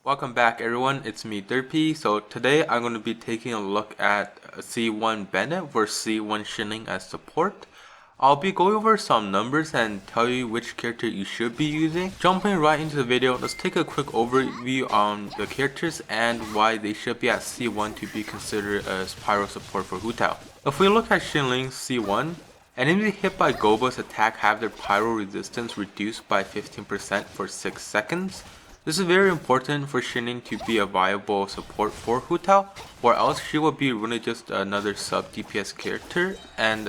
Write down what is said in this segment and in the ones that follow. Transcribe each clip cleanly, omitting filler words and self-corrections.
Welcome back everyone, it's me Derpy. So today I'm going to be taking a look at C1 Bandit versus C1 Xinling as support. I'll be going over some numbers and tell you which character you should be using. Jumping right into the video, let's take a quick overview on the characters and why they should be at C1 to be considered as Pyro support for Hutao. If we look at Xinling C1, enemies hit by Goba's attack have their Pyro resistance reduced by 15% for 6 seconds. This is very important for Xinling to be a viable support for Hutao, or else she will be really just another sub DPS character, and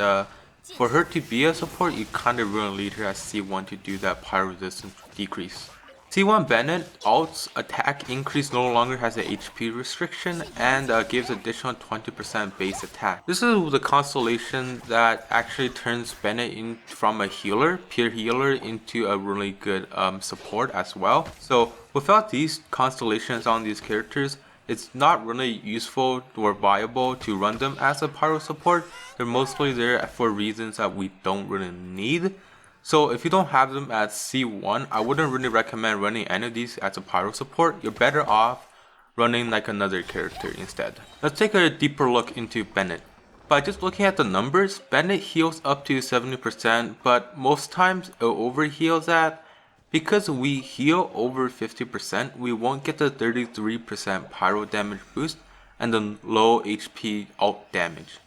for her to be a support, you kind of really need her as C1 to do that Pyro resistance decrease. C1 Bandit alt's attack increase no longer has an HP restriction and gives additional 20% base attack. This is the constellation that actually turns Bandit in from a healer, pure healer, into a really good support as well. So without these constellations on these characters, it's not really useful or viable to run them as a Pyro support. They're mostly there for reasons that we don't really need. So if you don't have them at C1, I wouldn't really recommend running any of these as a Pyro support. You're better off running like another character instead. Let's take a deeper look into Bandit. By just looking at the numbers, Bandit heals up to 70%, but most times it overheals that. Because we heal over 50%, we won't get the 33% Pyro damage boost and the low HP alt damage.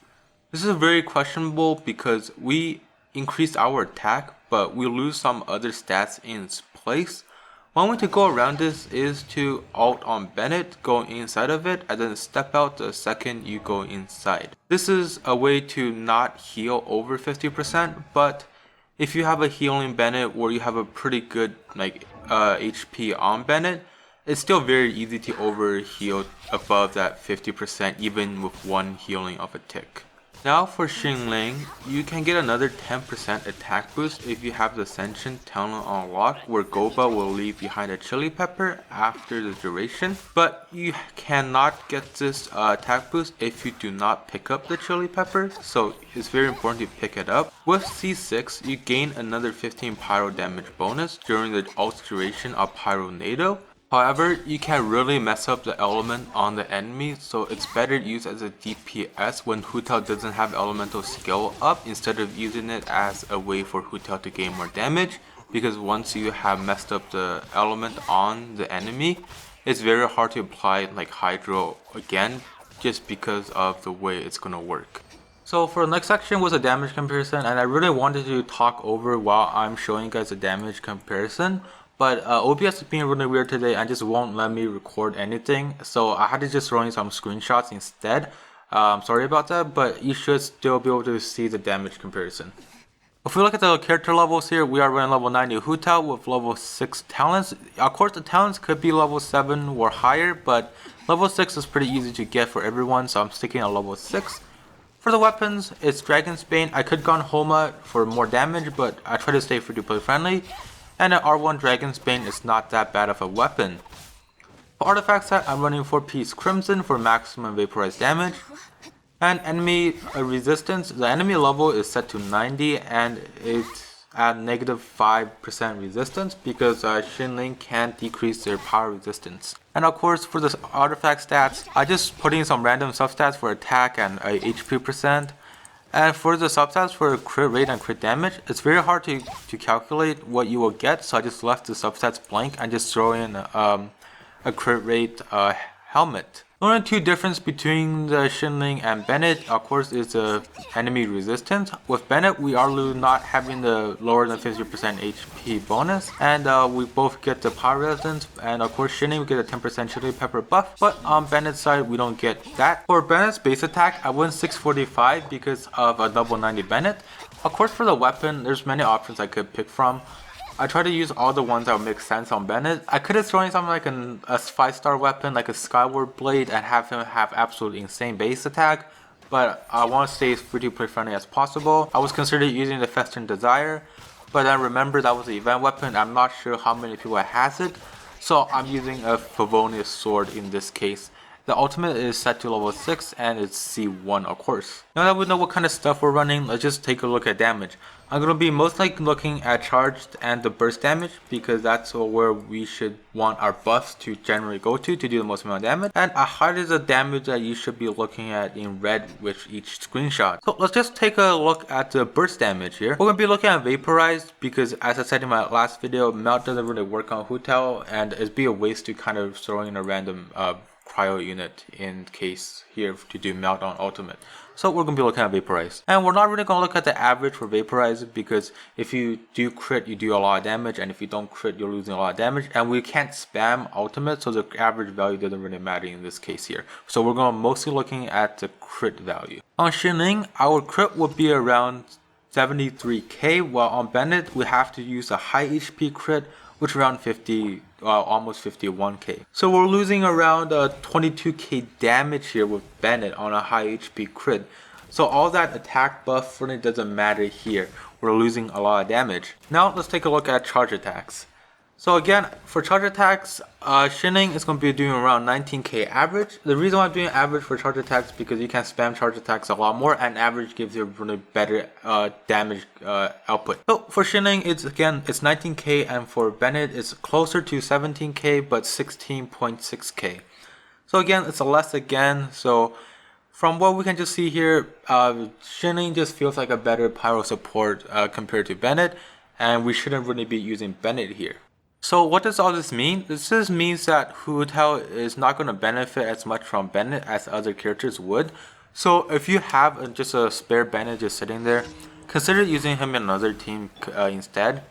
This is very questionable because we increase our attack, but we lose some other stats in its place. One way to go around this is to alt on Bandit, go inside of it, and then step out the second you go inside. This is a way to not heal over 50%, but if you have a healing Bandit or you have a pretty good HP on Bandit, it's still very easy to overheal above that 50% even with one healing of a tick. Now for Xinling, you can get another 10% attack boost if you have the Ascension talent unlocked, where Goba will leave behind a chili pepper after the duration, but you cannot get this attack boost if you do not pick up the chili pepper, so it's very important to pick it up. With C6, you gain another 15 Pyro damage bonus during the ult duration of Pyro Nado. However, you can really mess up the element on the enemy, so it's better used as a DPS when Hutao doesn't have elemental skill up, instead of using it as a way for Hutao to gain more damage, because once you have messed up the element on the enemy, it's very hard to apply like Hydro again, just because of the way it's gonna work. So for the next section was a damage comparison, and I really wanted to talk over while I'm showing you guys a damage comparison. But OBS is being really weird today and just won't let me record anything, so I had to just throw in some screenshots instead. Sorry about that, but you should still be able to see the damage comparison. If we look at the character levels here, we are running level 90 Hutao with level 6 talents. Of course the talents could be level 7 or higher, but level 6 is pretty easy to get for everyone, so I'm sticking at level 6. For the weapons, it's Dragon's Bane. I could have gone Homa for more damage, but I try to stay free to play friendly. And an R1 Dragon's Bane is not that bad of a weapon. For artifact set, I'm running 4-piece Crimson for maximum vaporized damage. And enemy resistance, the enemy level is set to 90 and it's at negative 5% resistance because Xinling can't decrease their power resistance. And of course for the artifact stats, I just put in some random substats for attack and HP percent. And for the substats for crit rate and crit damage, it's very hard to calculate what you will get, so I just left the substats blank and just throw in a crit rate helmet. The only two difference between the Xinling and Bandit, of course, is the enemy resistance. With Bandit, we are not having the lower than 50% HP bonus, and we both get the power resistance, and of course Xinling we get a 10% chili pepper buff, but on Bandit's side we don't get that. For Bandit's base attack, I went 645 because of a level 90 Bandit. Of course for the weapon, there's many options I could pick from. I try to use all the ones that would make sense on Bandit. I could have thrown in something like a 5-star weapon like a Skyward Blade and have him have absolutely insane base attack, but I want to stay as free to play friendly as possible. I was considering using the Festering Desire, but then remember that was the event weapon. I'm not sure how many people has it, so I'm using a Favonius sword in this case. The ultimate is set to level 6 and it's C1 of course. Now that we know what kind of stuff we're running, let's just take a look at damage. I'm going to be most likely looking at charged and the burst damage because that's where we should want our buffs to generally go to do the most amount of damage. And a height is the damage that you should be looking at in red with each screenshot. So let's just take a look at the burst damage here. We're going to be looking at vaporized because, as I said in my last video, melt doesn't really work on Hutao and it'd be a waste to kind of throw in a random cryo unit in case here to do melt on ultimate. So we're going to be looking at vaporized. And we're not really going to look at the average for vaporized because if you do crit, you do a lot of damage, and if you don't crit, you're losing a lot of damage. And we can't spam ultimate, so the average value doesn't really matter in this case here. So we're going to mostly looking at the crit value. On Shining, our crit would be around 73k, while on Bandit, we have to use a high HP crit, which is around 50, almost 51k. So we're losing around 22k damage here with Bandit on a high HP crit. So all that attack buff really doesn't matter here. We're losing a lot of damage. Now let's take a look at charge attacks. So again, for charge attacks, Shining is going to be doing around 19k average. The reason why I'm doing average for charge attacks is because you can spam charge attacks a lot more, and average gives you a really better damage output. So for Shining, it's 19k, and for Bandit, it's closer to 17k, but 16.6k. So again, it's a less again. So from what we can just see here, Shining just feels like a better Pyro support compared to Bandit, and we shouldn't really be using Bandit here. So what does all this mean? This just means that Hutao is not going to benefit as much from Bandit as other characters would. So if you have just a spare Bandit just sitting there, consider using him in another team instead.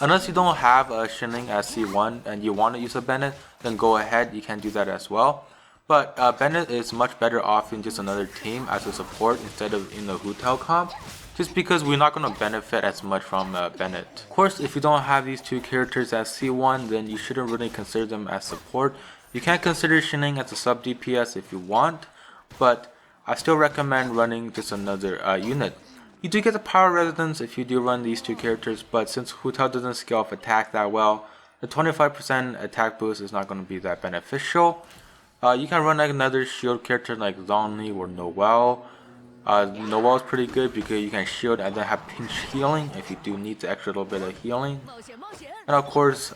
Unless you don't have a Shining as C1 and you want to use a Bandit, then go ahead, you can do that as well. But Bandit is much better off in just another team as a support instead of in the Hutao comp, just because we're not going to benefit as much from Bandit. Of course, if you don't have these two characters as C1, then you shouldn't really consider them as support. You can consider Shining as a sub DPS if you want, but I still recommend running just another unit. You do get the power resistance if you do run these two characters, but since Hutao doesn't scale off attack that well, the 25% attack boost is not going to be that beneficial. You can run like another shield character like Zhongli or Noelle. Noelle is pretty good because you can shield and then have pinch healing if you do need the extra little bit of healing. And of course,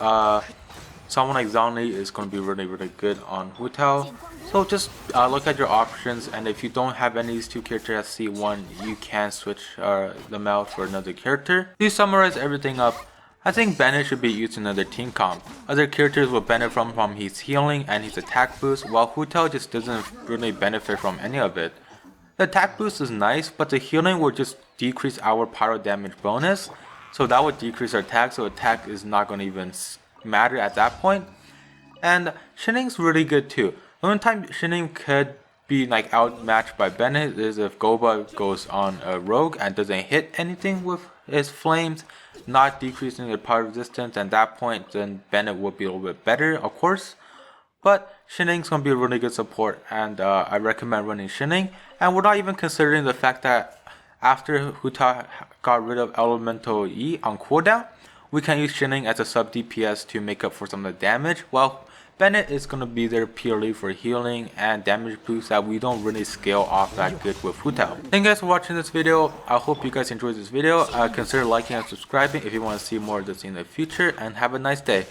someone like Zhongli is going to be really good on Hutao. So just look at your options, and if you don't have any of these two characters as C1, you can switch them out for another character. To summarize everything up, I think Bandit should be used in another team comp. Other characters will benefit from his healing and his attack boost, while Hutao just doesn't really benefit from any of it. The attack boost is nice, but the healing will just decrease our pyro damage bonus, so that would decrease our attack, so attack is not going to even matter at that point. And Shining's really good too. The only time Shining could be like outmatched by Bandit is if Goba goes on a rogue and doesn't hit anything with his flames, not decreasing the power resistance. At that point, then Bandit would be a little bit better, of course. But Shining's gonna be a really good support, and I recommend running Shining. And we're not even considering the fact that after Hutao got rid of Elemental E on cooldown, we can use Shining as a sub DPS to make up for some of the damage, while Bandit is going to be there purely for healing and damage boost that we don't really scale off that good with Hutao. Thank you guys for watching this video. I hope you guys enjoyed this video. Consider liking and subscribing if you want to see more of this in the future, and have a nice day.